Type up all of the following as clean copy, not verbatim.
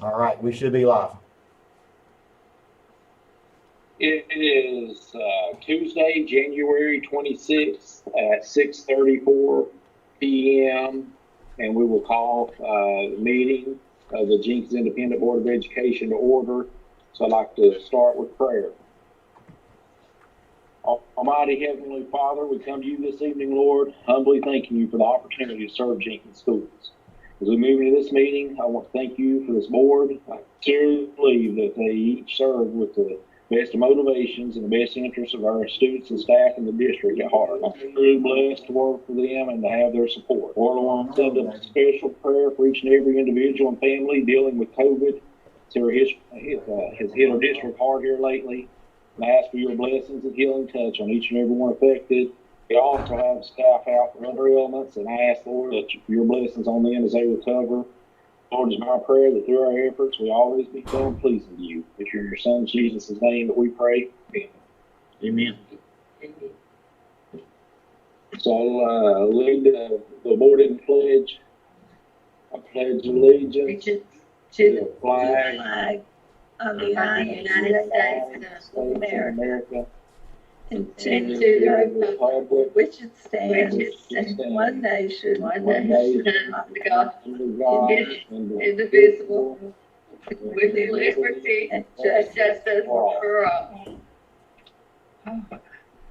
All right, we should be live. It is Tuesday, January 26th at 6:34 p.m. and we will call the meeting of the Jenkins Independent Board of Education to order. So I'd like to start with prayer. Almighty Heavenly Father, we come to you this evening, Lord, humbly thanking you for the opportunity to serve Jenkins schools. As we move into this meeting, I want to thank you for this board. I sincerely believe that they each serve with the best of motivations and the best interests of our students and staff in the district at heart. I'm truly blessed to work for them and to have their support. Lord, I want to send a special prayer for each and every individual and family dealing with COVID. Has hit our district hard here lately. And I ask for your blessings and healing touch on each and every one affected. We also have staff out for other ailments, and I ask, Lord, that your blessings on them as they recover. Lord, it's my prayer that through our efforts we always be found pleasing to you. It's in your Son Jesus' name that we pray. Amen. So lead the board in pledge. I pledge allegiance to the flag of the United States of America, and to the republic which it stands, one nation, under God, indivisible, with liberty and justice for all.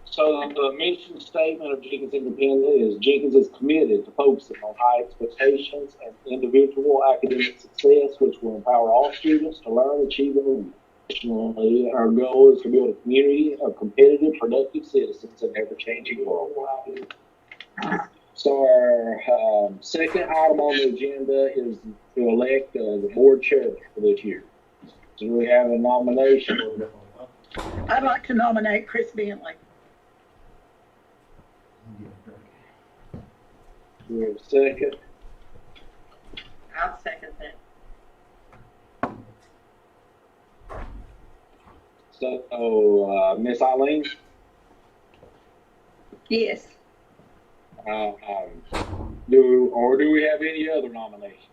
So the mission statement of Jenkins Independent is Jenkins is committed to focusing on high expectations and individual academic success, which will empower all students to learn, achieve, and lead. Additionally, our goal is to build a community of competitive, productive citizens in an ever-changing world. So our second item on the agenda is to elect the board chairman for this year. So we have a nomination. I'd like to nominate Chris Bentley. Do we have a second? I'll second that. So, Miss Eileen? Yes. Do we have any other nominations?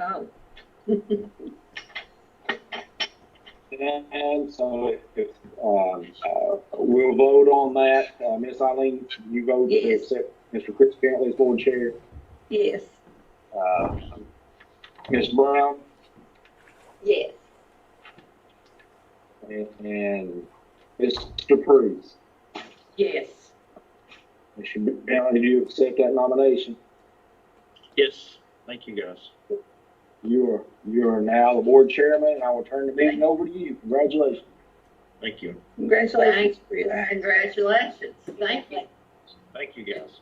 Oh. And so we'll vote on that. Miss Eileen, you vote to accept Mr. Chris Bentley as board chair? Yes. Ms. Brown? Yes. And Mr. Priest? Yes. Mr. Bentley, do you accept that nomination? Yes. Thank you, guys. You are now the board chairman, and I will turn the meeting over to you. Congratulations. Thank you. Congratulations. Congratulations. Thank you. Thank you, guys.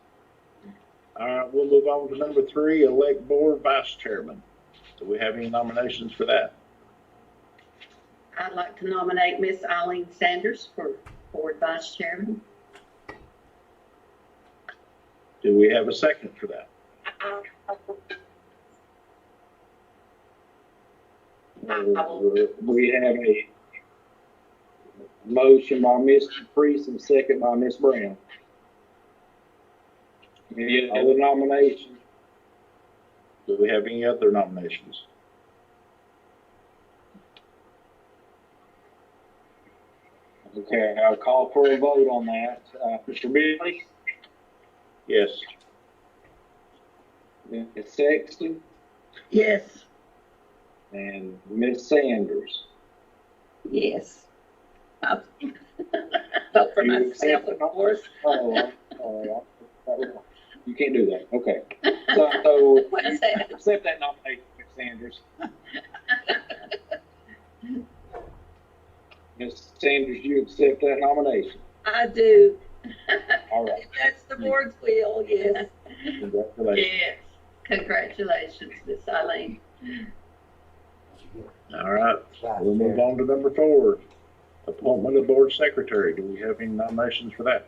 All right, we'll move on to number 3, elect board vice chairman. Do we have any nominations for that? I'd like to nominate Miss Eileen Sanders for board vice chairman. Do we have a second for that? We have a motion by Mr. Priest and second by Ms. Brown. Any other nominations? Do we have any other nominations? Okay, I'll call for a vote on that. Mr. Bentley? Yes. Ms. Sexton? Yes. And Ms. Sanders? Yes. Vote for You myself, accept of course. You can't do that. Okay. So What is that? accept that nomination, Ms. Sanders. Ms. Sanders, do you accept that nomination? I do. All right. If that's the board's will, yes. Congratulations. Yes. Congratulations, Miss Eileen. All right, we'll move on to number 4, appointment of board secretary. Do we have any nominations for that?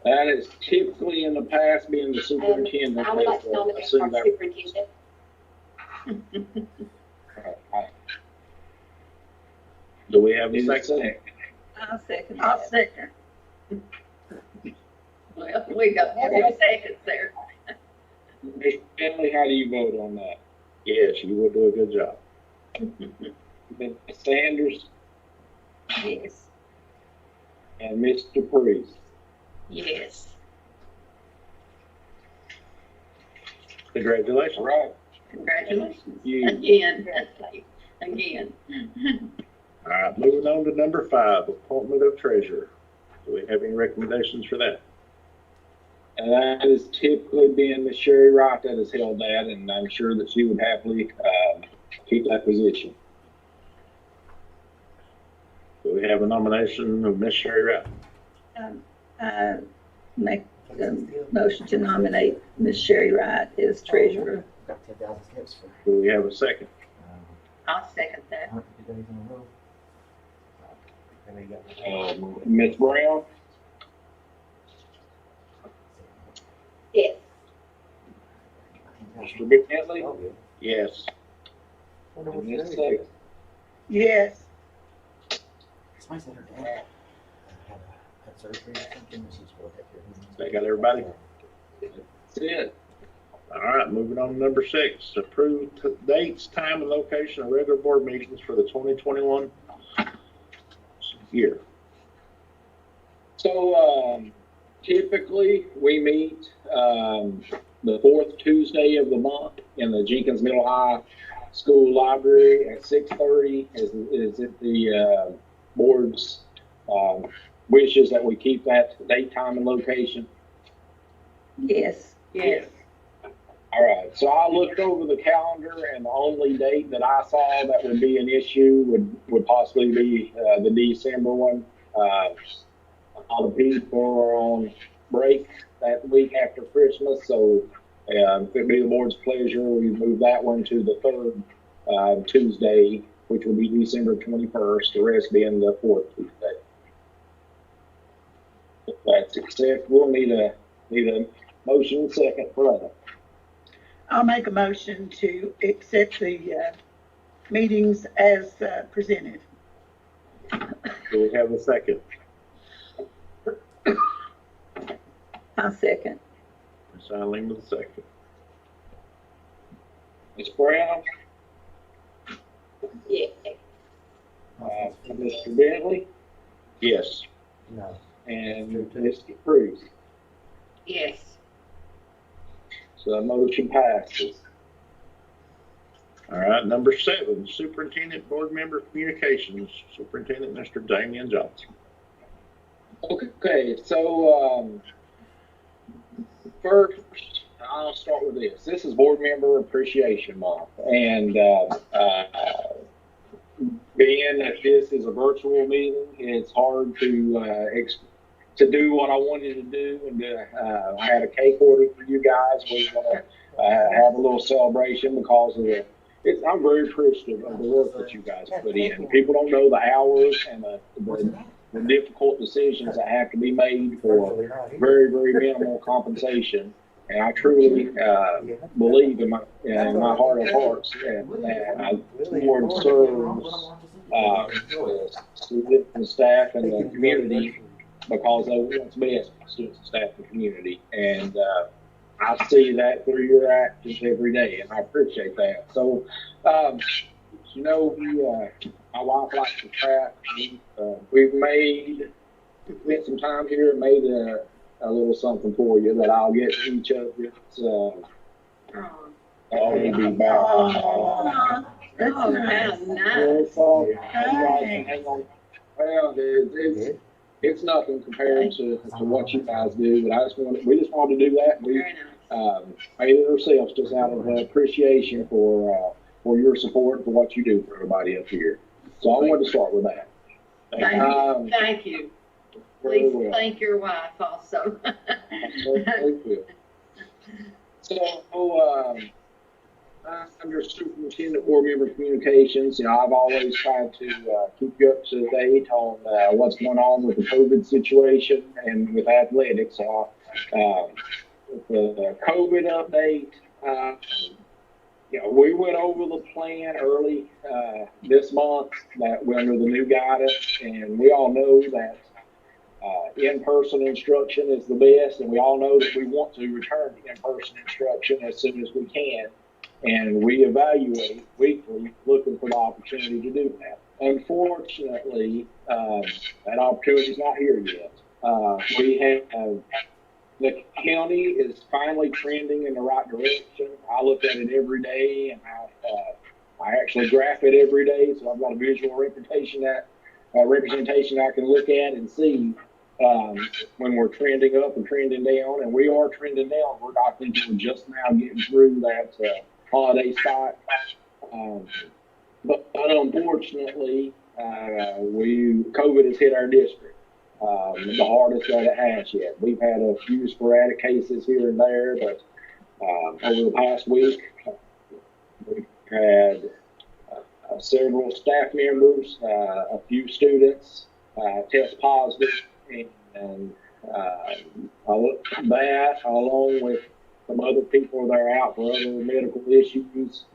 That is typically in the past been the superintendent. I would like to nominate our superintendent. Do we have a second? I'll second. I'll second. Well, we got 4 seconds there. Mr. Bentley, how do you vote on that? Yes, you will do a good job. Ms. Sanders, Yes. and Mr. Priest. Yes. Congratulations. All right. Congratulations. You. Again. Again. All right, moving on to number 5, appointment of treasurer. Do we have any recommendations for that? And that has typically been Miss Sherry Wright that has held that, and I'm sure that she would happily keep that position. Do we have a nomination of Miss Sherry Wright? Make the motion to nominate Ms. Sherry Wright as treasurer. Got 10,000 steps for Do we have a second? I'll second that. 150 days in a row. And they got Ms. Brown, Yes. Mr. Bentley, Oh, good. Yes. Wonder and what Ms. Sherry Sager. Yes. Somebody said her dad had surgery or something, and she's going to take care of him. They got everybody? That's it. All right, moving on to number 6, approve dates, time, and location of regular board meetings for the 2021 year. So typically we meet the 4th Tuesday of the month in the Jenkins Middle High School Library at 6:30. Is it the board's wishes that we keep that date, time, and location? Yes. Yes. All right, so I looked over the calendar, and the only date that I saw that would be an issue would possibly be the December one. All the people are on break that week after Christmas, so if it'd be the board's pleasure, we move that one to the 3rd Tuesday, which will be December 21st, the rest being the 4th Tuesday. If that's acceptable, need a motion second for that. I'll make a motion to accept the meetings as presented. Do we have a second? I'll second. Ms. Eileen with a second. Ms. Brown, Yes. Mr. Bentley, Yes. No. and Mr. Priest. Yes. So the motion passes. All right, number 7, superintendent board member communications, Superintendent Mr. Damian Johnson. Okay, so first, I'll start with this. This is Board Member Appreciation Month, and being that this is a virtual meeting, it's hard to do what I wanted to do, and I had a cake ordered for you guys. We're gonna have a little celebration because of I'm very appreciative of the work that you guys put in. People don't know the hours and the difficult decisions that have to be made for very, very minimal compensation. And I truly believe in my heart of hearts that the board serves the students and staff and the community because they want to be as students and staff in the community. And I see that through your actions every day, and I appreciate that. So, my wife likes to craft. We've spent some time here and made a little something for you that I'll get to each of you. So, all will be back. That's Oh, nice. how nice. Well, it's nothing compared to what you guys do, but we just wanted to do that. We Very nice. made it ourselves just out of appreciation for your support and for what you do for everybody up here. So I wanted to start with that. Thank you. Very Please well. thank your wife also. So, under Superintendent Board Member Communications, I've always tried to keep you up to date on what's going on with the COVID situation and with athletics. With the COVID update, we went over the plan early this month that we're under the new guidance, and we all know that in-person instruction is the best, and we all know that we want to return to in-person instruction as soon as we can. and we evaluate weekly, looking for the opportunity to do that. Unfortunately, that opportunity is not here yet. We have the county is finally trending in the right direction. I look at it every day, and I actually graph it every day, so I've got a visual representation I can look at and see when we're trending up and trending down, and we are trending down. I think we're just now getting through that holiday spike. But unfortunately, COVID has hit our district the hardest that it has yet. We've had a few sporadic cases here and there, but over the past week, we've had several staff members, a few students test positive, and that, along with some other people that are out for other medical issues,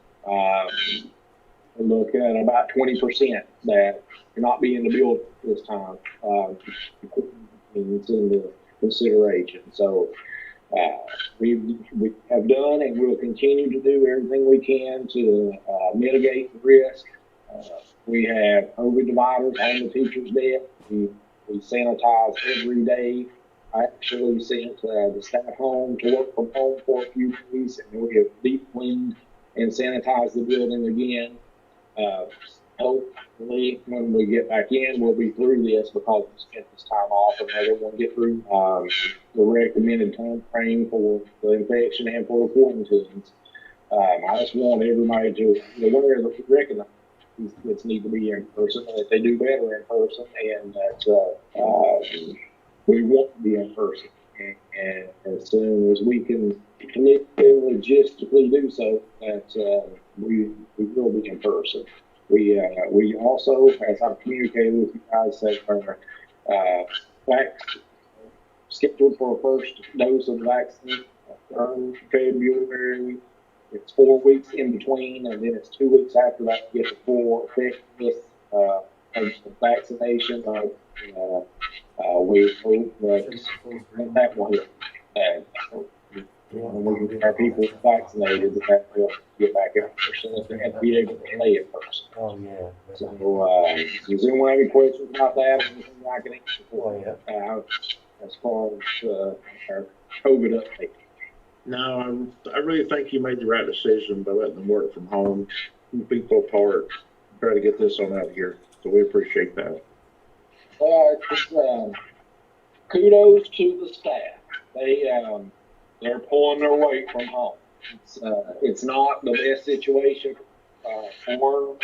look at about 20% that cannot be in the building this time. It's in the consideration. So we have done and will continue to do everything we can to mitigate the risk. We have COVID dividers on the teacher's desk. We sanitize every day. I actually sent the staff home to work from home for a few days, and we have deep cleaned and sanitized the building again. Hopefully, when we get back in, we'll be through this because we spent this time off and let everyone get through the recommended time frame for the infection and for the quarantines. I just want everybody to recognize these kids need to be in person, and that they do better in person, and that we want to be in person. And as soon as we can logistically do so, that we will be in person. We also, as I've communicated with you guys, are scheduled for a first dose of the vaccine in February. It's 4 weeks in between, and then it's 2 weeks after that to get the full effectiveness of the vaccination. We hope that will hit. When we get our people vaccinated, that they'll get back in person and be able to stay in person. Oh, yeah. So, does anyone have any questions about that? Anything I can answer for? As far as our COVID update? No, I really think you made the right decision by letting them work from home, keep people apart, try to get this on out of here. So we appreciate that. Kudos to the staff. They're pulling their weight from home. It's not the best situation for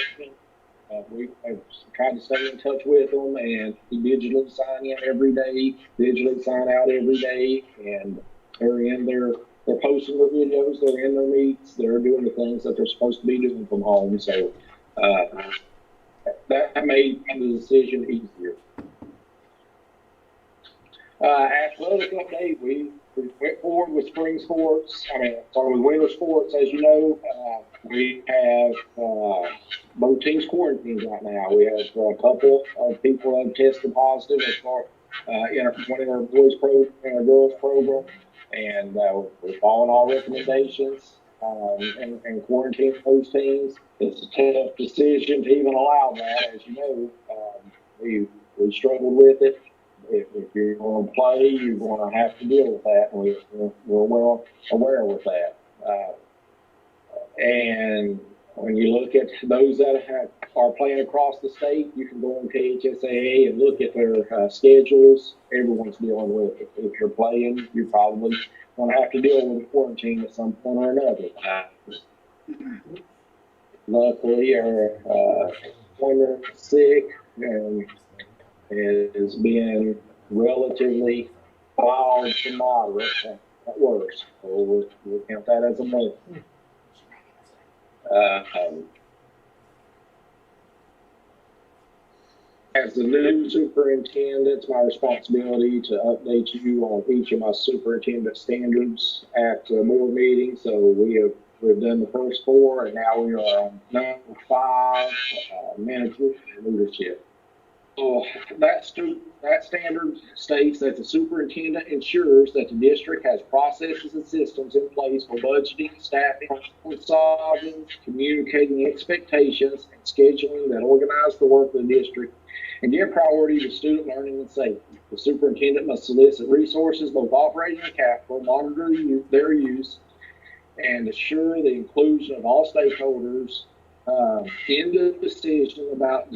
them. We have tried to stay in touch with them and digitally sign in every day, digitally sign out every day, and they're posting their videos, they're in their meets, they're doing the things that they're supposed to be doing from home. So that made the decision easier. Athletic update, we went forward with spring sports. With winter sports, as you know. We have both teams quarantined right now. We have a couple of people that have tested positive as far in one of our boys program and our girls program, and we're following all recommendations and quarantine those teams. It's a tough decision to even allow that, as you know. We struggled with it. If you're going to play, you're going to have to deal with that. And we're well aware with that. And when you look at those that are playing across the state, you can go on KHSAA and look at their schedules. Everyone's dealing with it. If you're playing, you're probably going to have to deal with a quarantine at some point or another. Luckily, our player is sick and is being relatively mild to moderate at worst. So we'll count that as a win. As the new superintendent, it's my responsibility to update you on each of my superintendent standards at board meetings. So we've done the first 4, and now we are on number 5, management and leadership. That standard states that the superintendent ensures that the district has processes and systems in place for budgeting, staffing, solving, communicating expectations, and scheduling that organize the work of the district and give priority to student learning and safety. The superintendent must solicit resources, both operating and capital, monitor their use, and assure the inclusion of all stakeholders in the decisions about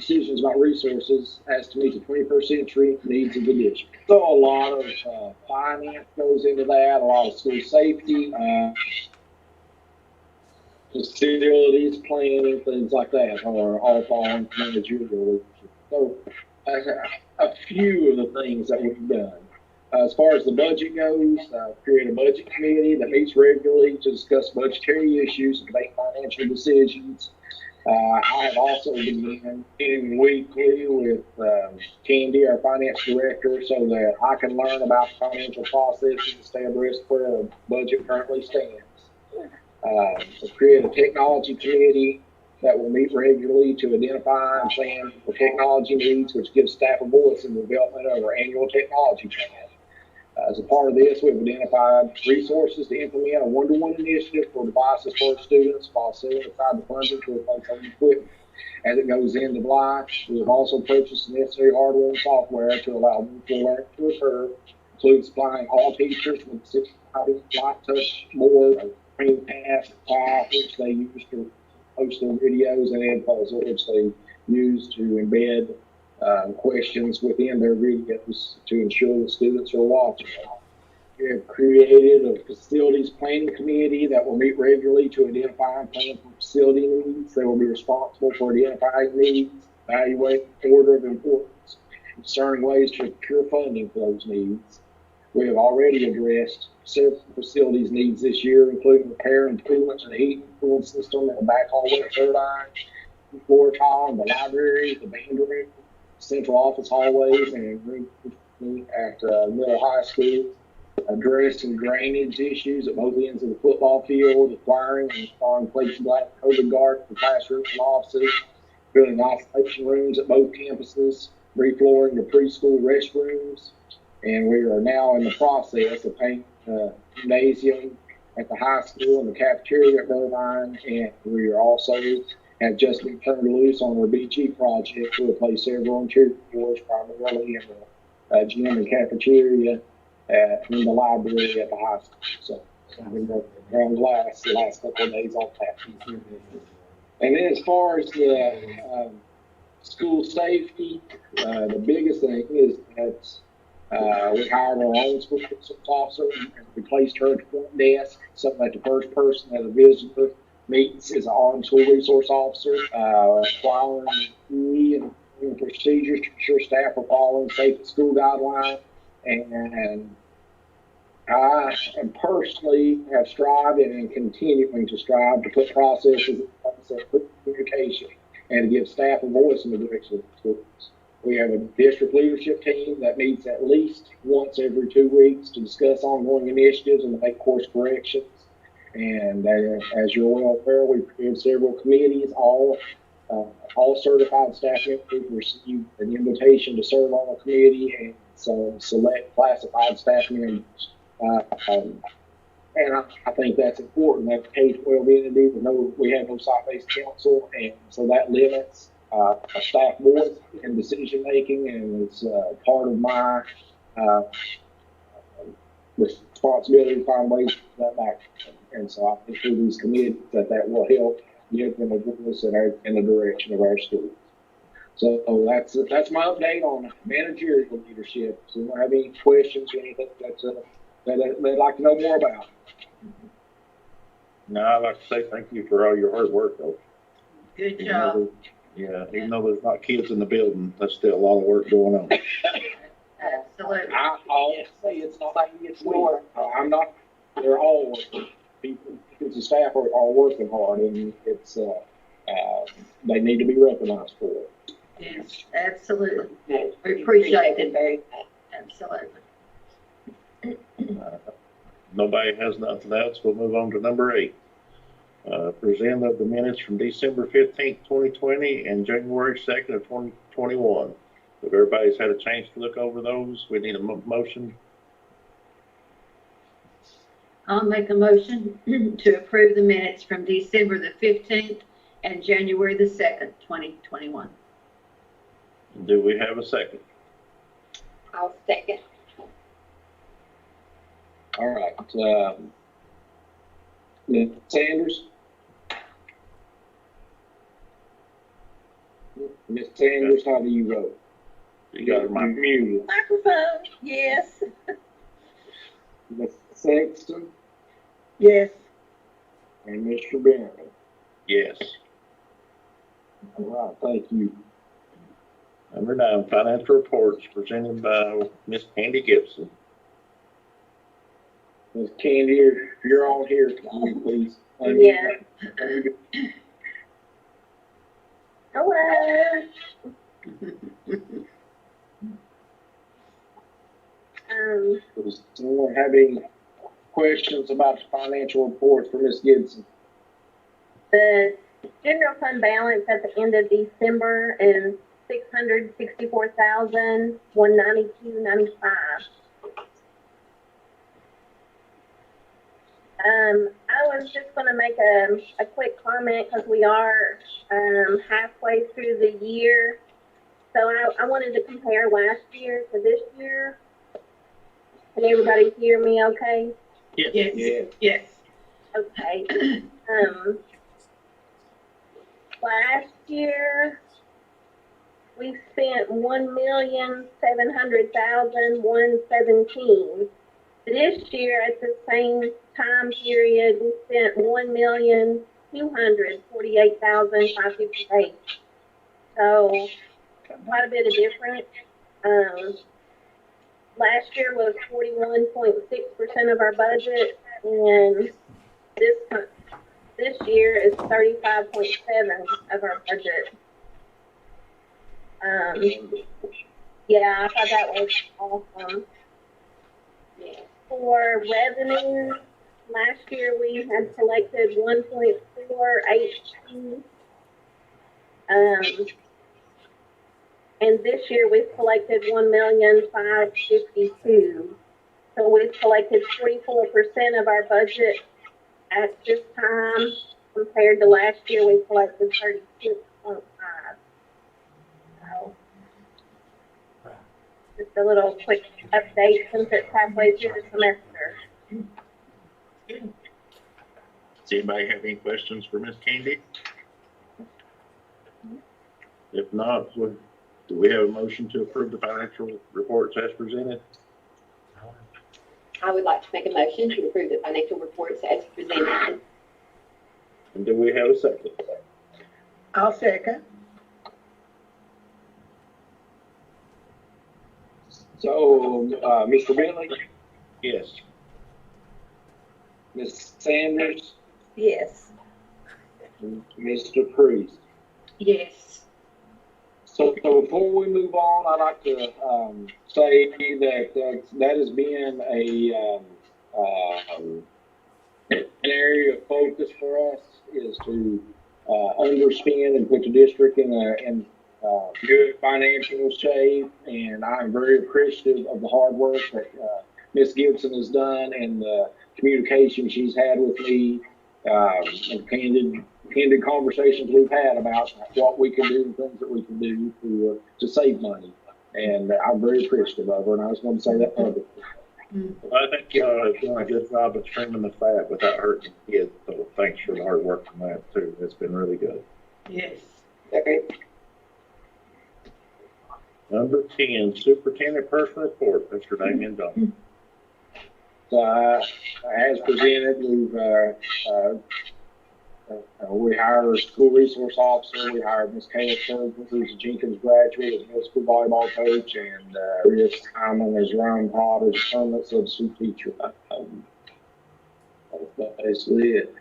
resources as to meet the 21st century needs of the district. So a lot of finance goes into that, a lot of school safety, facilities planning, things like that are all fall into managerial leadership. So a few of the things that we've done. As far as the budget goes, create a budget committee that meets regularly to discuss budgetary issues and make financial decisions. I have also begun meeting weekly with Candy, our finance director, so that I can learn about financial processes and stay abreast where the budget currently stands. To create a technology committee that will meet regularly to identify and plan for technology needs, which gives staff a voice in the development of our annual technology plan. As a part of this, we've identified resources to implement a one-to-one initiative for devices for students while setting aside the funding to replace home equipment. As it goes into life, we have also purchased the necessary hardware and software to allow mutual learning to occur, including supplying all teachers with 6-body light touch board, screen pass, file, which they use to post their videos, and Edpuzzle, which they use to embed questions within their videos to ensure the students are watching. We have created a facilities planning committee that will meet regularly to identify and plan for facility needs. They will be responsible for identifying needs, evaluating order of importance, and discerning ways to procure funding for those needs. We have already addressed several facilities needs this year, including repair and improvements in the heating and cooling system in the back hallway at Third Eye, the floor tile in the library, the band room, central office hallways, and room at middle high school. Addressing drainage issues at both ends of the football field, acquiring and installing plexiglass COVID guards for classrooms and offices, building isolation rooms at both campuses, reflooring the preschool restrooms, and we are now in the process of painting the gymnasium at the high school and the cafeteria at Irvine, and we are also have just been turned loose on our BG project to replace several interior doors, primarily in the gym and cafeteria, in the library at the high school. So I've been working around glass the last couple of days on that. And then as far as the school safety, the biggest thing is that we hired our own school resource officer and replaced her at the front desk, so that the first person that a visitor meets is an armed school resource officer, following and procedures to ensure staff are following safe school guidelines. And I personally have strived and continuing to strive to put processes in place of communication and to give staff a voice in the direction of the schools. We have a district leadership team that meets at least once every 2 weeks to discuss ongoing initiatives and to make course corrections. And as you're well aware, we've created several committees. All certified staff members receive an invitation to serve on a committee, and so select classified staff members. And I think that's important. That K-12 entity, we have no site-based council, and so that limits a staff voice in decision making, and it's part of my responsibility to find ways to get that back. And so I think through these committees that will help give them a voice in the direction of our schools. So that's my update on managerial leadership. So you don't have any questions or anything that they'd like to know more about? No, I'd like to say thank you for all your hard work, though. Good job. Even though there's not kids in the building, there's still a lot of work going on. Absolutely. I'll say it's not like it's more. I'm not. They're all working. People, the staff are all working hard, and it's they need to be recognized for it. Yes, absolutely. We appreciate it very much. Absolutely. Nobody has nothing else. We'll move on to number 8. Present of the minutes from December 15th, 2020 and January 2nd of 2021. If everybody's had a chance to look over those, we need a motion. I'll make a motion to approve the minutes from December the 15th and January the 2nd, 2021. Do we have a second? I'll second. All right, Ms. Sanders? Ms. Sanders, how do you vote? You got my You're muted. Microphone, yes. Ms. Sexton Yes. and Mr. Barron. yes. All right, thank you. Number 9, financial reports presented by Miss Candy Gibson. Ms. Candy, if you're on here, can you please? Yeah. Hello. Does anyone have any questions about the financial reports for Ms. Gibson? The general fund balance at the end of December is $664,192.95. I was just going to make a quick comment because we are halfway through the year. So I wanted to compare last year to this year. Can everybody hear me okay? Yes. Yes, yes. Okay. Last year, we spent $1,700,117. This year, at the same time period, we spent $1,248,558. So, quite a bit of difference. Last year was 41.6% of our budget, and this year is 35.7% of our budget. Yeah, I thought that was awesome. For revenue, last year we had collected 1.482. And this year we've collected 1,552,000. So we've collected 44% of our budget at this time. Compared to last year, we collected 36.5. So just a little quick update since it's halfway through the semester. Does anybody have any questions for Miss Candy? If not, do we have a motion to approve the financial reports as presented? I would like to make a motion to approve the financial reports as presented. And do we have a second? I'll second. So, Mr. Bentley, Yes. Ms. Sanders, Yes. and Mr. Priest. Yes. So before we move on, I'd like to say that has been an area of focus for us is to understand and put the district in good financial shape. And I'm very appreciative of the hard work that Ms. Gibson has done and the communication she's had with me, and candid conversations we've had about what we can do and things that we can do to save money. And I'm very appreciative of her, and I just want to say that publicly. I think y'all have done a good job of trimming the fat without hurting the kids. So thanks for the hard work on that too. It's been really good. Yes. Number 10, Superintendent Personal Report, Mr. Damian Johnson. As presented, we hired a school resource officer. We hired Ms. Kayla Sturgeon, who's a Jenkins graduate, as middle school volleyball coach, and Rhys Hyman as Ryan Potter as a permanent substitute teacher. That's basically it.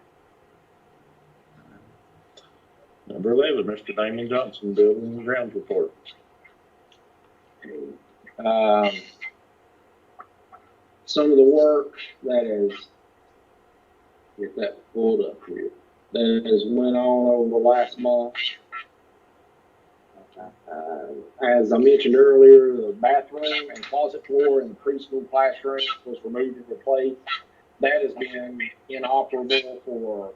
Number 11, Mr. Damian Johnson, Building and Grounds Report. Some of the work that is, get that pulled up here, that has went on over the last month. As I mentioned earlier, the bathroom and closet floor in the preschool classroom was removed and replaced. That has been inoperable for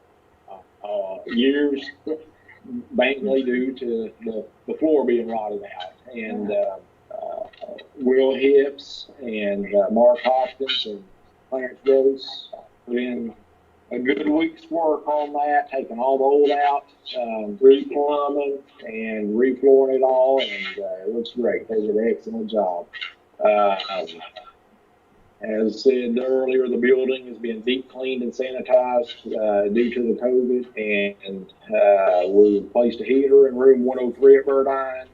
years, mainly due to the floor being rotted out. And Will Hips and Mark Hopkins and Clarence Rose put in a good week's work on that, taking all the old out, re-plumbing and re-flooring it all, and it looks great. They did an excellent job. As said earlier, the building has been deep cleaned and sanitized due to the COVID, and we replaced a heater in room 103 at Verdine.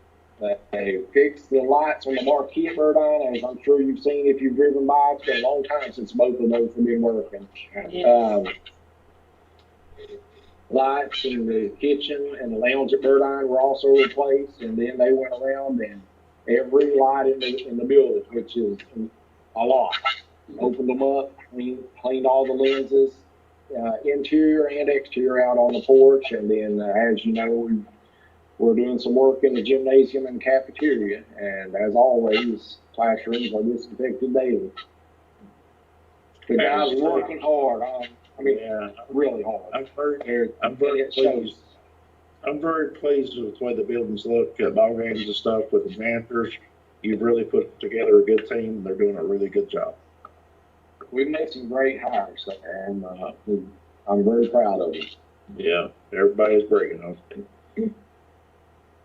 They fixed the lights on the marquee at Verdine, as I'm sure you've seen if you've driven by. It's been a long time since both of those have been working. Lights in the kitchen and the lounge at Verdine were also replaced, and then they went around and every light in the building, which is a lot. Opened them up, cleaned all the lenses, interior and exterior out on the porch, and then as you know, we're doing some work in the gymnasium and cafeteria, and as always, classrooms are disinfected daily. The guys are working hard. Really hard. I'm very pleased. I'm very pleased with the way the buildings look at ball games and stuff with the janitors. You've really put together a good team. They're doing a really good job. We've made some great hires there, and I'm very proud of it. Yeah, everybody's breaking on.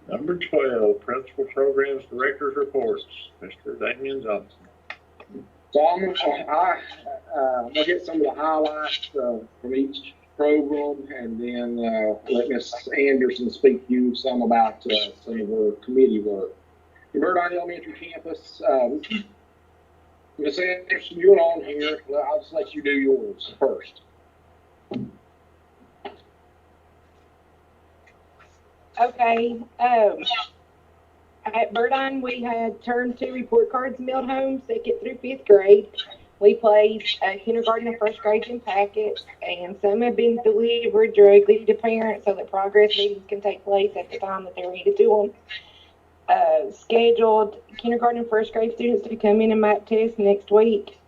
Number 12, Principal Programs Director's Reports, Mr. Damian Johnson. So I'm gonna get some of the highlights from each program, and then let Ms. Anderson speak to you some about some of her committee work. The Verdine Elementary Campus, Ms. Anderson, you're on here. I'll just let you do yours first. Okay. At Verdine, we had term 2 report cards mailed home, 2nd through 5th grade. We placed kindergarten and 1st grade in packets, and some have been delivered directly to parents so that progress meetings can take place at the time that they're needed to them. Scheduled kindergarten and 1st grade students to come in and map test next week.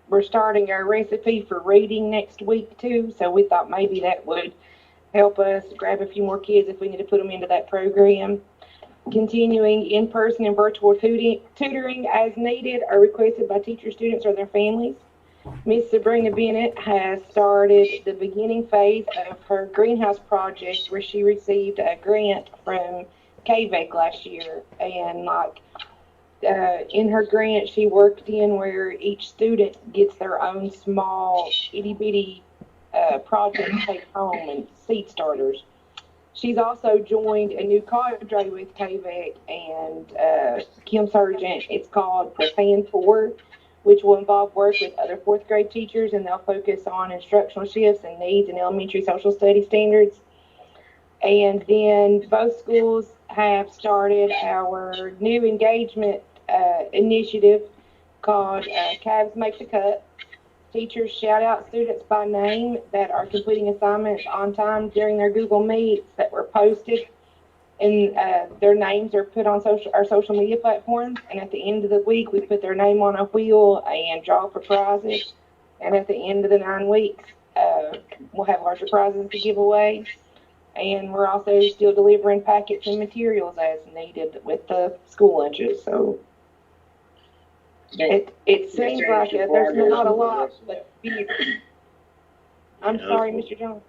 We're starting our recipe for reading next week too, so we thought maybe that would help us grab a few more kids if we need to put them into that program. Continuing in-person and virtual tutoring as needed or requested by teachers, students, or their families. Miss Sabrina Bennett has started the beginning phase of her greenhouse project where she received a grant from KVEC last year. And in her grant, she worked in where each student gets their own small itty-bitty project to take home and seed starters. She's also joined a new cadre with KVEC and Kim Sargent. It's called Prepaying For, which will involve work with other 4th grade teachers, and they'll focus on instructional shifts and needs and elementary social studies standards. And then both schools have started our new engagement initiative called Cavs Make the Cut. Teachers shout out students by name that are completing assignments on time during their Google Meets that were posted, and their names are put on our social media platforms. And at the end of the week, we put their name on a wheel and draw for prizes. And at the end of the 9 weeks, we'll have larger prizes to give away. And we're also still delivering packets and materials as needed with the school lunches. So it seems like there's not a lot, but I'm sorry, Mr. Jones.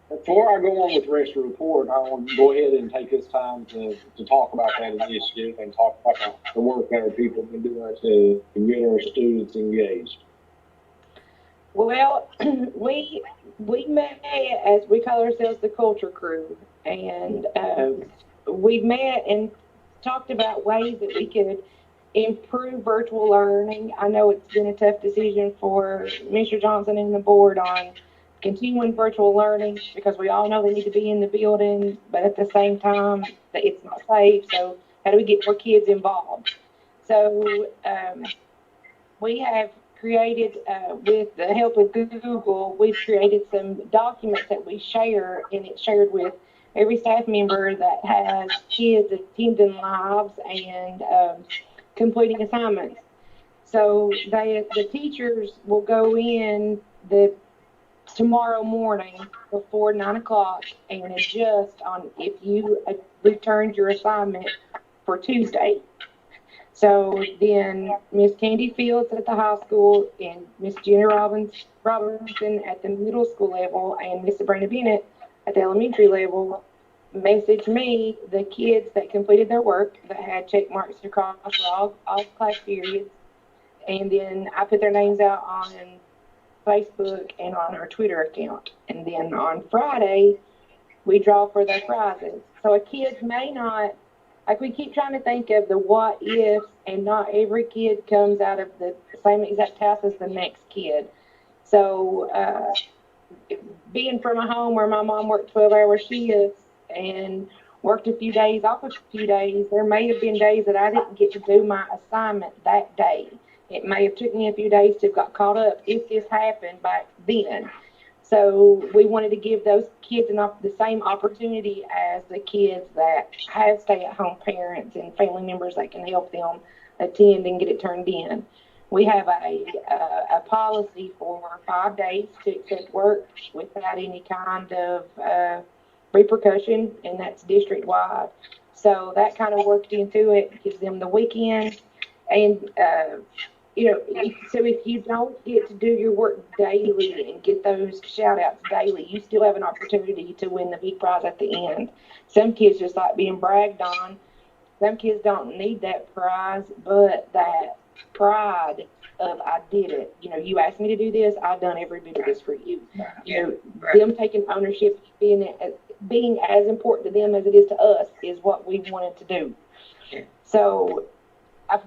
Before I go on with the rest of the report, I want to go ahead and take this time to talk about that initiative and talk about the work that our people have been doing to get our students engaged. Well, we met as we call ourselves the Culture Crew, and we met and talked about ways that we could improve virtual learning. I know it's been a tough decision for Mr. Johnson and the board on continuing virtual learning because we all know they need to be in the building, but at the same time that it's not safe. So how do we get more kids involved? So we have created, with the help of Google, we've created some documents that we share, and it's shared with every staff member that has kids attending lives and completing assignments. So the teachers will go in tomorrow morning before 9 o'clock and adjust on if you returned your assignment for Tuesday. So then Miss Candy Fields at the high school and Miss Jenna Robinson at the middle school level and Miss Sabrina Bennett at the elementary level message me the kids that completed their work that had check marks across all class periods. And then I put their names out on Facebook and on our Twitter account. And then on Friday, we draw for their prizes. So a kid may not, like we keep trying to think of the what ifs, and not every kid comes out of the same exact house as the next kid. So being from a home where my mom worked 12-hour shifts and worked a few days, off a few days, there may have been days that I didn't get to do my assignment that day. It may have took me a few days to have got caught up if this happened back then. So we wanted to give those kids the same opportunity as the kids that have stay-at-home parents and family members that can help them attend and get it turned in. We have a policy for 5 days to accept work without any kind of repercussion, and that's district-wide. So that kind of worked into it, gives them the weekend. And so if you don't get to do your work daily and get those shout outs daily, you still have an opportunity to win the big prize at the end. Some kids just like being bragged on. Some kids don't need that prize, but that pride of I did it. You asked me to do this, I've done every bit of this for you. Them taking ownership, being as important to them as it is to us is what we wanted to do. So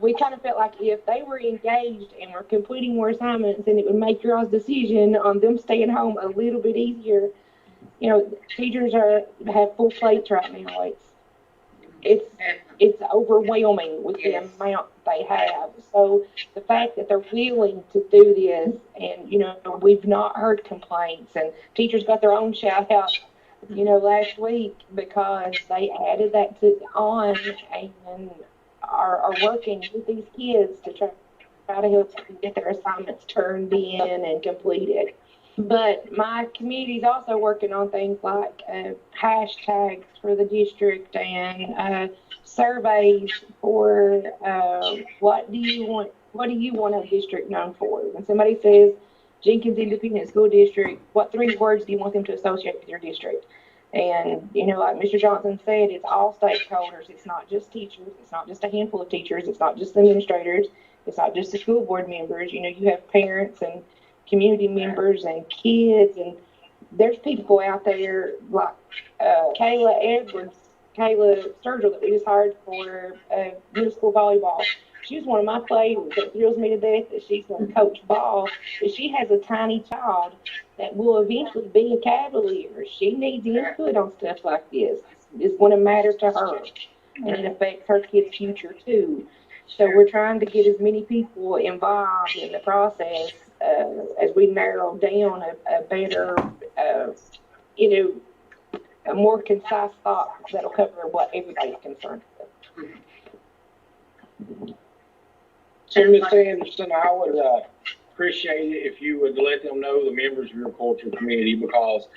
we kind of felt like if they were engaged and were completing more assignments, and it would make y'all's decision on them staying home a little bit easier. Teachers have full plates right now. It's overwhelming with the amount they have. So the fact that they're willing to do this, and we've not heard complaints, and teachers got their own shout out, last week because they added that on and are working with these kids to try to help them get their assignments turned in and completed. But my community's also working on things like hashtags for the district and surveys for what do you want a district known for? When somebody says Jenkins Independent School District, what 3 words do you want them to associate with your district? And, like Mr. Johnson said, it's all stakeholders. It's not just teachers. It's not just a handful of teachers. It's not just the administrators. It's not just the school board members. You have parents and community members and kids. And there's people out there like Kayla Sturgill that we just hired for middle school volleyball. She's one of my players that thrills me to death that she's going to coach ball. But she has a tiny child that will eventually be a Cavalier. She needs input on stuff like this. It's going to matter to her, and it affects her kid's future too. So we're trying to get as many people involved in the process as we narrow down a better, a more concise thought that'll cover what everybody's concerned with. So, Ms. Anderson, I would appreciate it if you would let them know, the members of your culture committee, because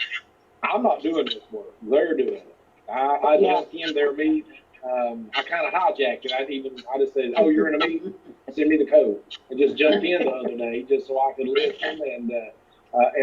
I'm not doing this work. They're doing it. I jumped in their meeting. I kind of hijacked it. I just said, "Oh, you're in a meeting? Send me the code." And just jumped in the other day just so I could listen and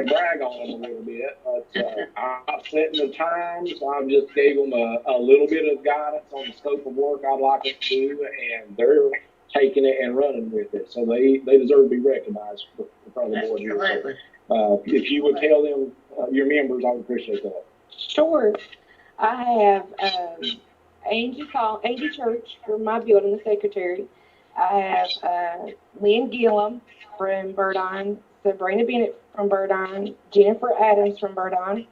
brag on them a little bit. But I'm not setting the times. I just gave them a little bit of guidance on the scope of work I'd like them to do, and they're taking it and running with it. So they deserve to be recognized in front of the board here. So, if you would tell them, your members, I would appreciate that. Sure. I have Angie Church from my building, the secretary. I have Lynn Gillum from Burdine, Sabrina Bennett from Burdine, Jennifer Adams from Burdine.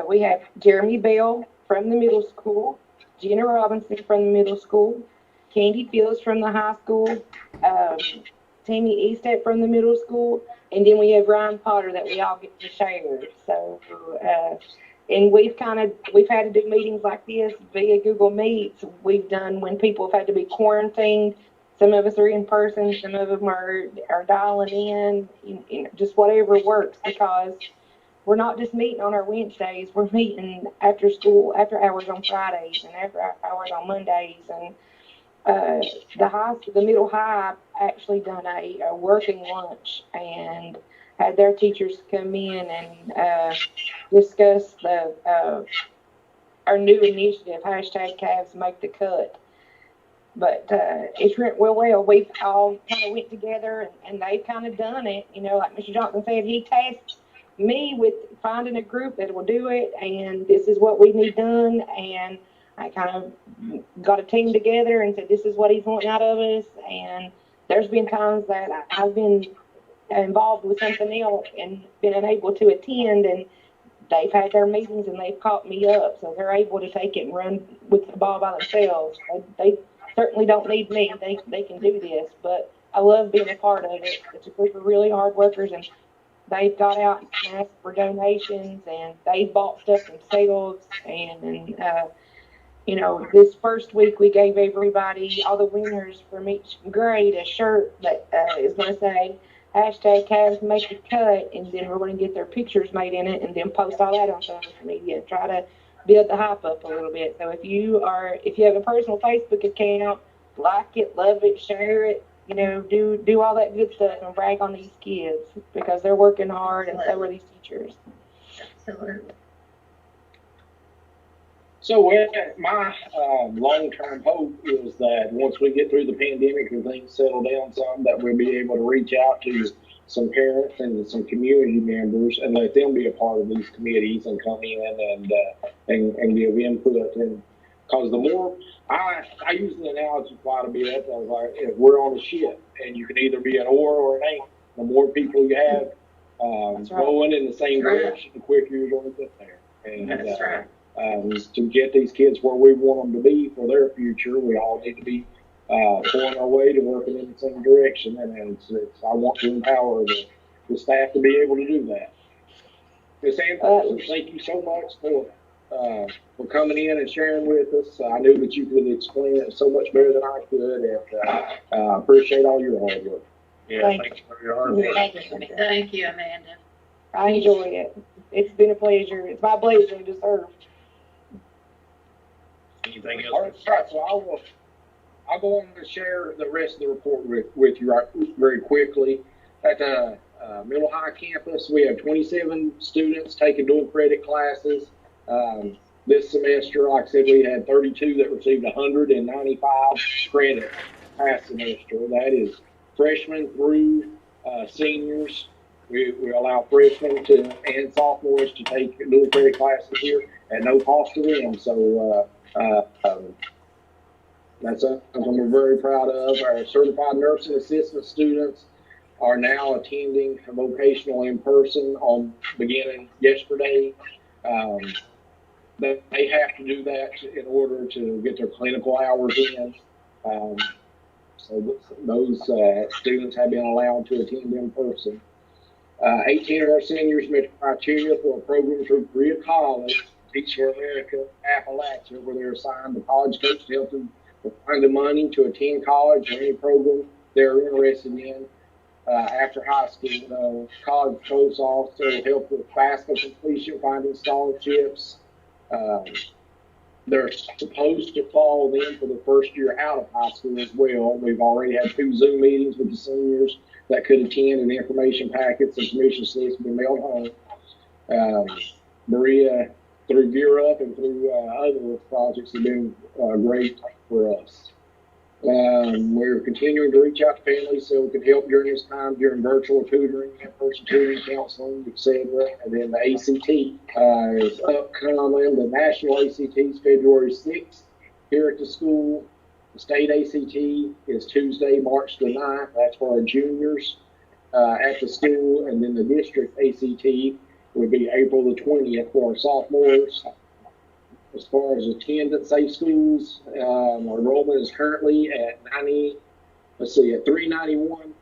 We have Jeremy Bell from the middle school, Jenna Robinson from the middle school, Candy Fields from the high school, Tammy Eastet from the middle school, and then we have Ryan Potter that we all get to share. So And we've had to do meetings like this via Google Meets. We've done when people have had to be quarantined. Some of us are in person, some of them are dialing in, just whatever works, because we're not just meeting on our Wednesdays. We're meeting after school, after hours on Fridays, and after hours on Mondays. And the middle high actually done a working lunch and had their teachers come in and discuss our new initiative, hashtag Cavs Make the Cut. But it's went well. We've all kind of went together and they've kind of done it. Like Mr. Johnson said, he tasked me with finding a group that will do it, and this is what we need done. And I kind of got a team together and said, this is what he's wanting out of us. And there's been times that I've been involved with something else and been unable to attend, and they've had their meetings and they've caught me up, so they're able to take it and run with the ball by themselves. They certainly don't need me. They can do this, but I love being a part of it. It's a group of really hard workers, and they've got out and asked for donations, and they've bought stuff themselves. And this first week we gave everybody, all the winners from each grade, a shirt that is going to say hashtag Cavs Make the Cut, and then we're going to get their pictures made in it and then post all that on social media and try to build the hype up a little bit. So if you have a personal Facebook account, like it, love it, share it, do all that good stuff and brag on these kids, because they're working hard and so are these teachers. Absolutely. So my long-term hope is that once we get through the pandemic and things settle down some, that we'll be able to reach out to some parents and some community members and let them be a part of these committees and come in and give input. And because the more I use the analogy quite a bit, like if we're on a ship and you can either be an oar or an anchor, the more people you have rowing in the same direction, the quicker you're going to get there. And That's right. To get these kids where we want them to be for their future, we all need to be pulling our way to working in the same direction. And I want to empower the staff to be able to do that. Ms. Anderson, thank you so much for coming in and sharing with us. I knew that you could explain it so much better than I could, and I appreciate all your hard work. Yeah, thanks for your hard work. Thank you, Amanda. I enjoy it. It's been a pleasure. It's my pleasure to serve. Anything else? All right, so I'll go on to share the rest of the report with you very quickly. At the Middle High campus, we have 27 students taking dual credit classes. This semester, like I said, we had 32 that received 195 credits past semester. That is freshmen through seniors. We allow freshmen and sophomores to take dual credit classes here at no cost to them. So that's something we're very proud of. Our certified nursing assistant students are now attending a vocational in person beginning yesterday. They have to do that in order to get their clinical hours in. So those students have been allowed to attend in person. 18 of our seniors met the criteria for a program through Berea College, Teach for America, Appalachia, where they're assigned a college coach to help them find the money to attend college or any program they're interested in after high school. College coach also help with FAFSA completion, finding scholarships. They're supposed to fall in for the first year out of high school as well. We've already had 2 Zoom meetings with the seniors that could attend, and information packets and permission slips been mailed home. Maria, through Gear Up and through other projects, have been great for us. We're continuing to reach out to families so we can help during this time, during virtual tutoring, in-person tutoring, counseling, etc. And then the ACT is upcoming. The national ACT is February 6th here at the school. The state ACT is Tuesday, March the 9th. That's for our juniors at the school. And then the district ACT would be April the 20th for our sophomores. As far as attendance, safe schools, our enrollment is currently at 391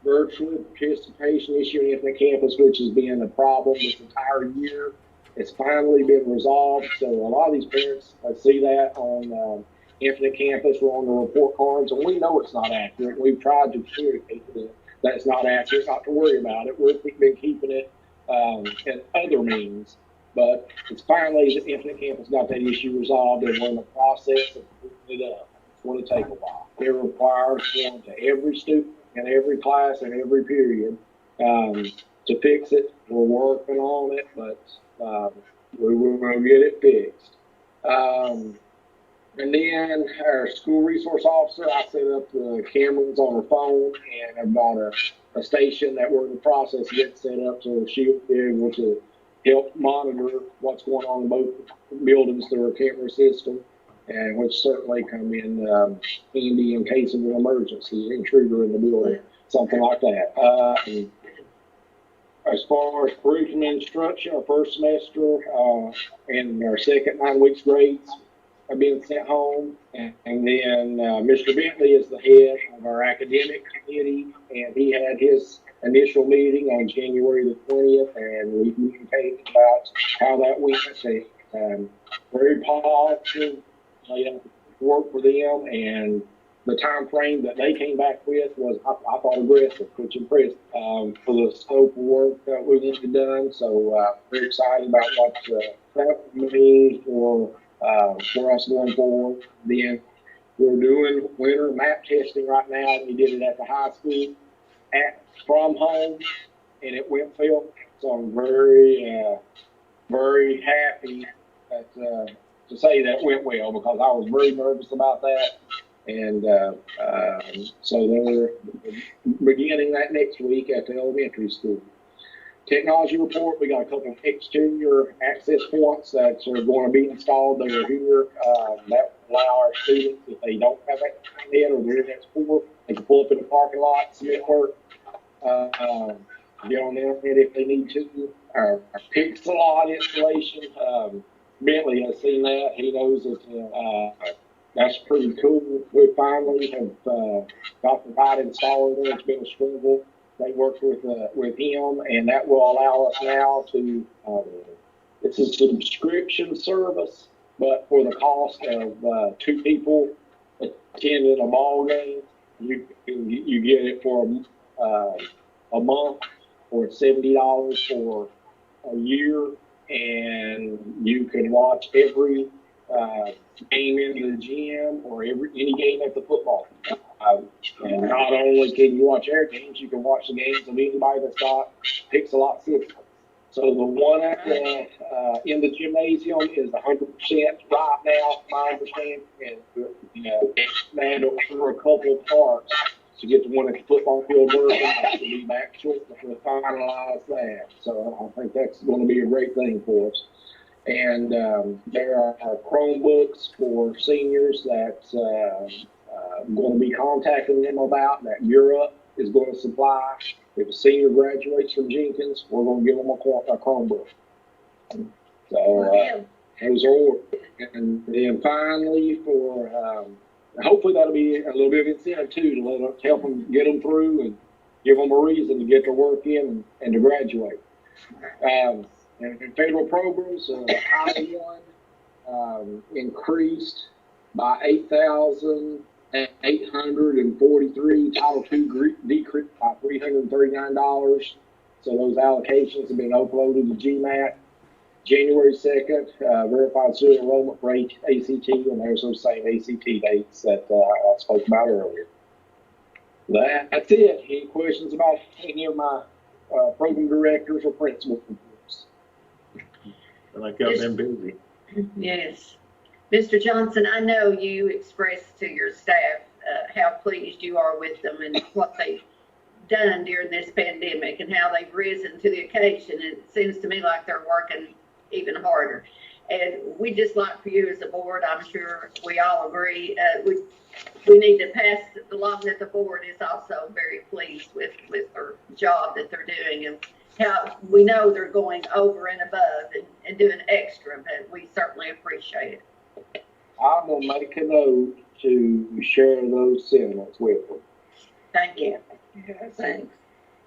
virtual participation issuing at the campus, which has been a problem this entire year. it's finally been resolved. So a lot of these parents see that on Infinite Campus or on the report cards, and we know it's not accurate. We've tried to communicate to them that it's not accurate, not to worry about it. We've been keeping it in other means, but it's finally the Infinite Campus got that issue resolved, and we're in the process of putting it up. It's going to take a while. It requires going to every student in every class and every period to fix it. We're working on it, but we will get it fixed. And then our school resource officer, I set up the cameras on her phone, and I've got a station that we're in the process of getting set up so she'll be able to help monitor what's going on in both buildings through our camera system, and which certainly come in handy in case of an emergency, intruder in the building, something like that. As far as curriculum instruction, our first semester and our second 9 weeks grades have been sent home, and then Mr. Bentley is the head of our academic committee, and he had his initial meeting on January the 20th, and we communicated about how that went. Very positive work for them, and the time frame that they came back with was, I thought, aggressive, which impressed for the scope of work that we wanted done. So very excited about what that means for us going forward. Then we're doing winter map testing right now. We did it at the high school from home, and it went well. So I'm very happy that, to say that it went well, because I was very nervous about that. And so they're beginning that next week at the elementary school. Technology report, we got a couple of exterior access points that are going to be installed that are here. That will allow our students, if they don't have that yet or they're in that school, they can pull up in the parking lot, submit work, get on the internet if they need to. Our Pixelot installation, Bentley has seen that. He knows that that's pretty cool. We finally have got the right installer there. It's been a struggle. They worked with him, and that will allow us now to, it's a subscription service, but for the cost of 2 people attending a ball game, you get it for a month, or $70 for a year, and you can watch every game in the gym or any game at the football. And not only can you watch our games, you can watch the games of anybody that's got Pixelot system. So the one at the, in the gymnasium is 100% right now, my understanding. And they had to order a couple of parts to get the one at the football field working. I should be back shortly to finalize that. So I think that's going to be a great thing for us. And there are Chromebooks for seniors that I'm going to be contacting them about, that Europe is going to supply. If a senior graduates from Jenkins, we're going to give them a Chromebook. So those are ordered. And then finally, for hopefully that'll be a little bit of incentive too, to help them get them through and give them a reason to get their work in and to graduate. And federal programs, Title I increased by 8,843. Title II decreased by $339. So those allocations have been uploaded to GMAT. January 2nd, verified student enrollment for ACT, and there's those same ACT dates that I spoke about earlier. That's it. Any questions about any of my program directors or principal reports? And I got them busy. Yes. Mr. Johnson, I know you expressed to your staff how pleased you are with them and what they've done during this pandemic and how they've risen to the occasion. It seems to me like they're working even harder. And we just like for you as a board, I'm sure we all agree, we need to pass along that the board is also very pleased with their job that they're doing, and how we know they're going over and above and doing extra, but we certainly appreciate it. I will make a note to share those sentiments with them. Thank you. Yeah, thanks.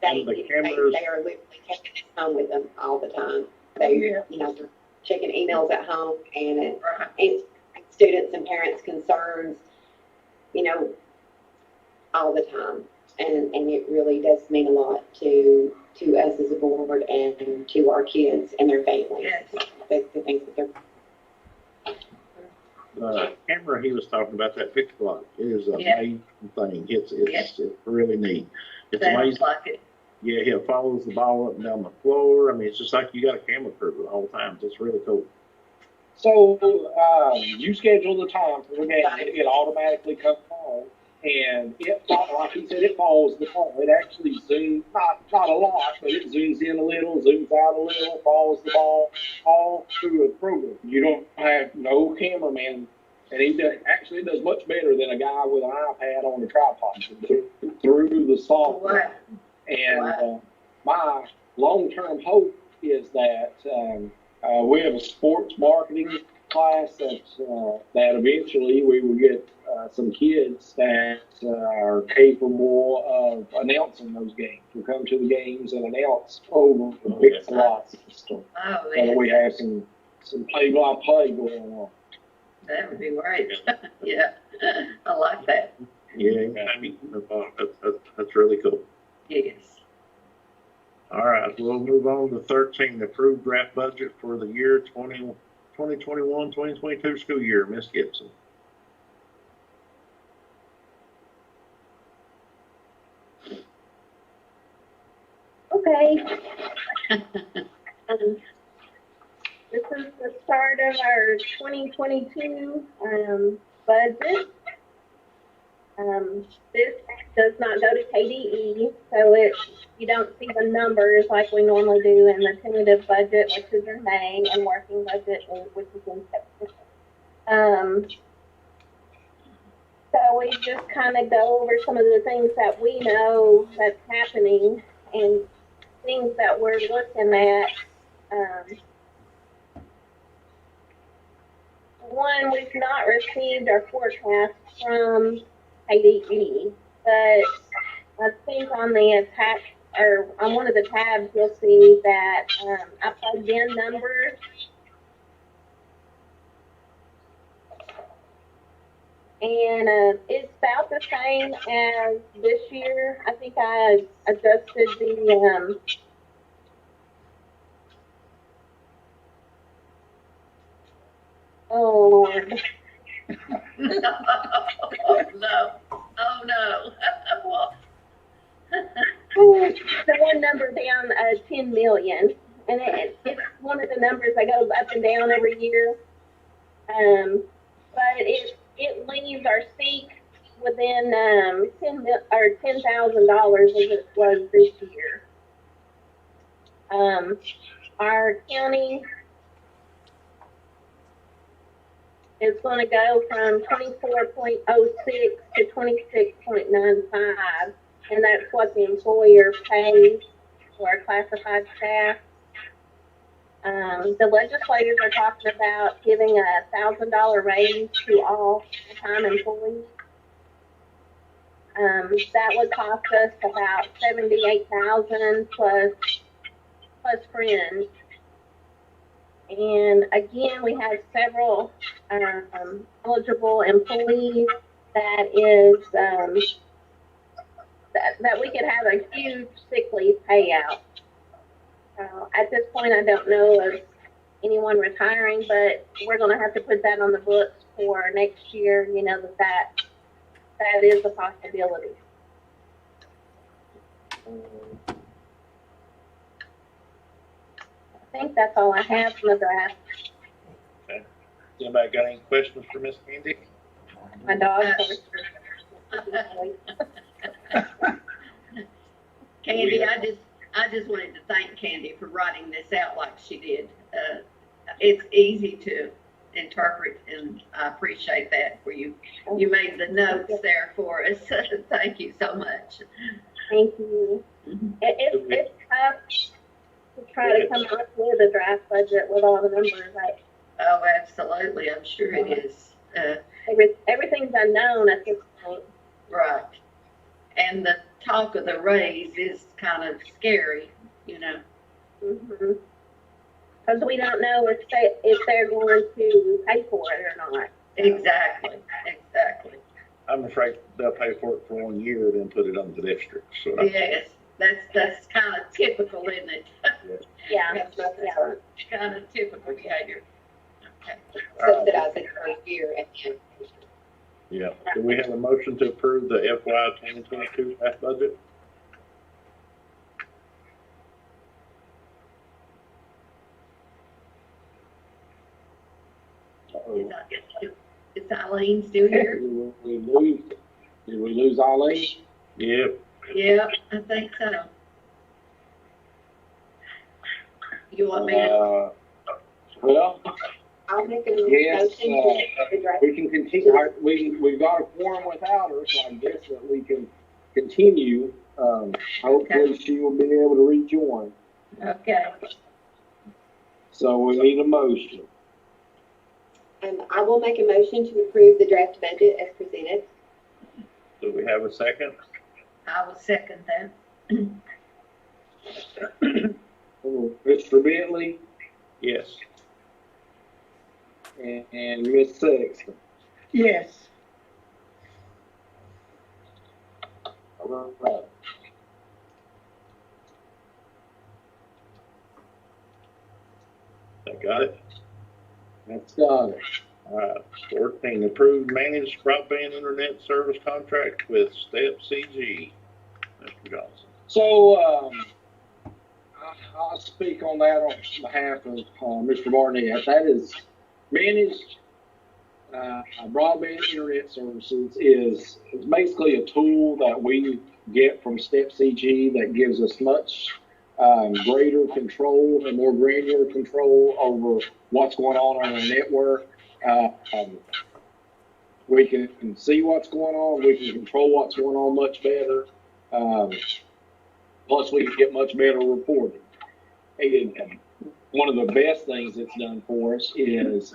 They The are cameras- literally taking it home with them all the time. They, you know, they're checking emails at home and students and parents' concerns, you know, all the time. And it really does mean a lot to us as a board and to our kids and their families. Yes. The things that they're. Camera he was talking about, that picture block, it is an Yeah. amazing thing. It's Yeah. really neat. It's Sounds amazing. like it. Yeah, it follows the ball up and down the floor. I mean, it's just like you got a camera crew at all times. It's really cool. So, you schedule the time for the game, it automatically comes on, and like he said, it follows the ball. It actually zooms, not a lot, but it zooms in a little, zooms out a little, follows the ball, all through a program. You don't have no cameraman, and it does much better than a guy with an iPad on a tripod through the software. Wow. And my long-term hope is that we have a sports marketing class that eventually we will get some kids that are capable of announcing those games. We'll come to the games and announce over the big slot system. Oh, And man. we have some play-by-play going on. That would be great. Yeah. I like that. Yeah, I mean, that's really cool. Yes. All right, we'll move on to 13, approved draft budget for the year 2021, 2022 school year. Ms. Gibson. Okay. This is the start of our 2022 budget. This does not go to KDE, so you don't see the numbers like we normally do in the tentative budget, which is in May, and working budget, which is in September. So we just kind of go over some of the things that we know that's happening and things that we're looking at. One, we've not received our forecast from KDE, but I think on the or on one of the tabs, you'll see that I plugged in numbers. And it's about the same as this year. I think I adjusted the oh Lord. Oh, no. Oh, no. The one number down 10 million. And it's one of the numbers that goes up and down every year. But it leaves our seek within $10,000 as it was this year. Our county is going to go from 24.06 to 26.95, and that's what the employer pays for our classified staff. The legislators are talking about giving a $1,000 raise to all full-time employees. That would cost us about $78,000 plus fringe. And again, we have several eligible employees that is that we could have a huge sick leave payout. At this point, I don't know of anyone retiring, but we're going to have to put that on the books for next year. You know that is a possibility. I think that's all I have from the draft. Okay. Anybody got any questions for Miss Candy? My dog's Candy, I just wanted to thank Candy for writing this out like she did. It's easy to interpret, and I appreciate that for you. You made the notes there for us. Thank you so much. Thank you. It's tough to try to come up with a draft budget with all the numbers. Oh, absolutely. I'm sure it is. Everything's unknown at this point. Right. And the talk of the raise is kind of scary, you know. Mm-hmm. Because we don't know if they're going to pay for it or not. Exactly. I'm afraid they'll pay for it for 1 year, then put it on the district, so. Yes, that's kind of typical, isn't it? Yeah. That's my Yeah. concern. Kind of typical behavior. Okay. Subsidize it first year and then. Yeah, do we have a motion to approve the FY 2022 draft budget? Is Eileen still here? Did we lose Eileen? Yep. Yeah, I think so. You want me to? Well, I'll make a yes, motion to address. we can continue, we've got a quorum without her, so I guess that we can continue. Hopefully she will be able to rejoin. Okay. So we need a motion. I will make a motion to approve the draft budget as presented. Do we have a second? I will second that. Mr. Bentley Yes. and Ms. Sexton. Yes. All right. I got it. That's got it. 14, approved managed broadband internet service contract with Step CG. Mr. Johnson. So, I'll speak on that on behalf of Mr. Barnett. That is managed broadband internet services is basically a tool that we get from Step CG that gives us much greater control and more granular control over what's going on our network. We can see what's going on. We can control what's going on much better. Plus, we can get much better reporting. And one of the best things it's done for us is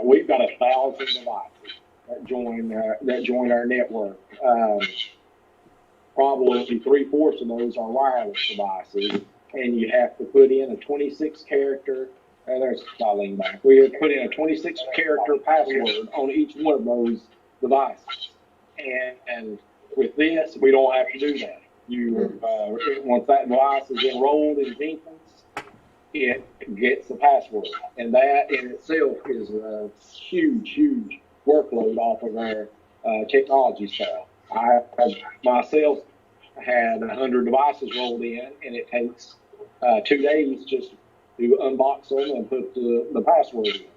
we've got 1,000 devices that join our network. Probably 3/4 of those are wireless devices, and you have to put in a 26-character. There's Eileen back. We have put in a 26-character password on each one of those devices, and with this, we don't have to do that. Once that device is enrolled in Jenkins, it gets the password, and that in itself is a huge workload off of our technology staff. I myself had 100 devices rolled in, and it takes 2 days just to unbox them and put the password in.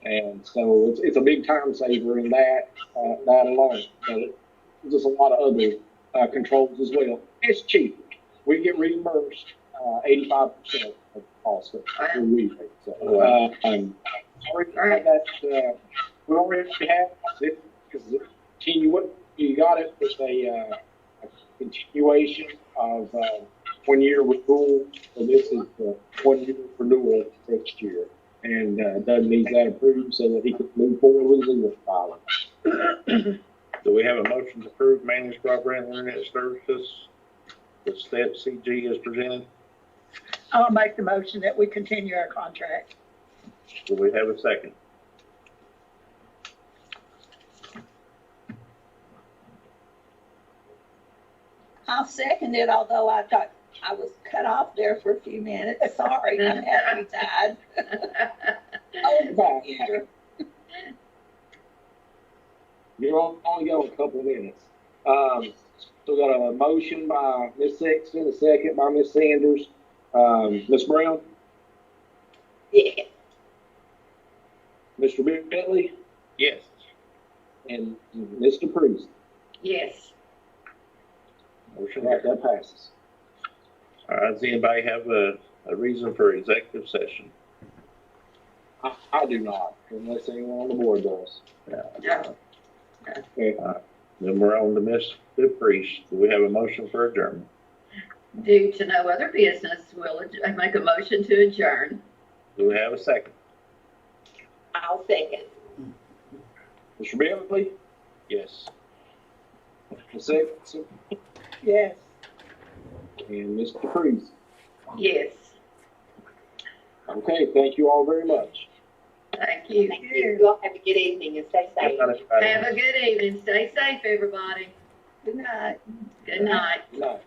And so it's a big time saver in that alone. But there's just a lot of other controls as well. It's cheap. We get reimbursed 85% of the cost of the rebate. So, we already have it because you got it with a continuation of 1 year renewal. So this is the 1 year renewal next year. And Doug needs that approved so that he can move forward with his filing. Do we have a motion to approve managed broadband internet services with Step CG as presented? I'll make the motion that we continue our contract. Do we have a second? I'll second it, although I thought I was cut off there for a few minutes. Sorry, I'm happy tied. Oh, the computer. You're only going a couple of minutes. So we got a motion by Ms. Sexton, a second by Ms. Sanders. Ms. Brown? Yeah. Mr. Bentley? Yes. And Mr. Priest? Yes. Motion Right, that passes. All right, does anybody have a reason for executive session? I do not, unless anyone on the board does. No. Okay. Then we're on to Mr. Priest. Do we have a motion for adjournment? Due to no other business, I make a motion to adjourn. Do we have a second? I'll second. Mr. Bentley? Yes. Ms. Sexton? Yes. And Mr. Priest? Yes. Okay, thank you all very much. Thank you. Thank you. You all have a good evening and stay safe. Have a good evening. Stay safe, everybody. Good night. Good night. Good night.